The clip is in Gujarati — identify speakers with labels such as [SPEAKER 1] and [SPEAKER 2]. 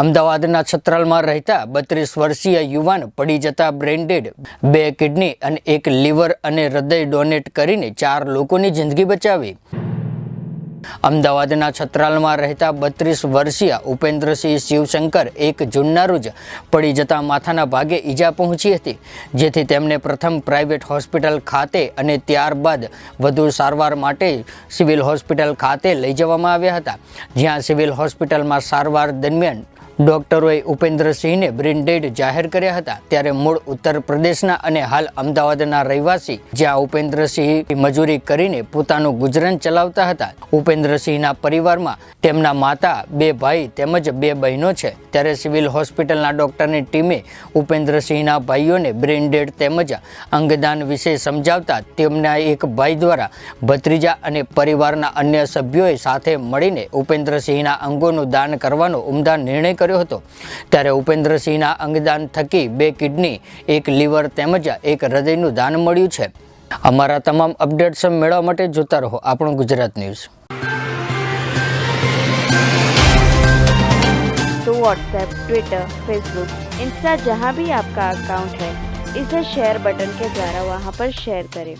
[SPEAKER 1] અમદાવાદના છત્રાલમાં રહેતા 32 વર્ષીય યુવાન પડી જતા બ્રેઇન ડેડ, 2 કિડની અને 1 લીવર અને હૃદય ડોનેટ કરીને 4 લોકોની જિંદગી બચાવી। અમદાવાદના છત્રાલમાં રહેતા 32 વર્ષીય ઉપેન્દ્રસિંહ શિવશંકર 1 જૂનના રોજ પડી જતા માથાના ભાગે ઈજા પહોંચી હતી, જેથી તેમને પ્રથમ પ્રાઇવેટ હોસ્પિટલ ખાતે અને ત્યારબાદ વધુ સારવાર માટે સિવિલ હોસ્પિટલ ખાતે લઈ જવામાં આવ્યા હતા, જ્યાં સિવિલ હોસ્પિટલમાં સારવાર દરમિયાન ડોક્ટરોએ ઉપેન્દ્રસિંહને બ્રેઇન ડેડ જાહેર કર્યા હતા। ત્યારે મૂળ ઉત્તર પ્રદેશના અને હાલ અમદાવાદના રહેવાસી, જ્યાં ઉપેન્દ્રસિંહ મજૂરી કરીને પોતાનું ગુજરાન ચલાવતા હતા। ઉપેન્દ્રસિંહના પરિવારમાં તેમના માતા, 2 ભાઈ તેમજ 2 બહેનો છે। ત્યારે સિવિલ હોસ્પિટલના ડોક્ટરની ટીમે ઉપેન્દ્રસિંહના ભાઈઓને બ્રેઇન ડેડ તેમજ અંગદાન વિશે સમજાવતા તેમના એક ભાઈ દ્વારા ભત્રીજા અને પરિવારના અન્ય સભ્યોએ સાથે મળીને ઉપેન્દ્રસિંહના અંગોનું દાન કરવાનો ઉમદા નિર્ણય કર્યો હતો। ત્યારે ઉપેન્દ્રસિંહના અંગદાન થકી 2 કિડની, 1 લીવર તેમજ 1 હૃદયનું દાન મળ્યું છે। અમારા તમામ અપડેટ્સ મેળવવા માટે જોતા રહો આપણું ગુજરાત ન્યૂઝ।
[SPEAKER 2] तो व्हाट्सएप, ट्विटर, फेसबुक, इंस्टा जहाँ भी आपका अकाउंट है, इसे शेयर बटन के द्वारा वहाँ पर शेयर करें।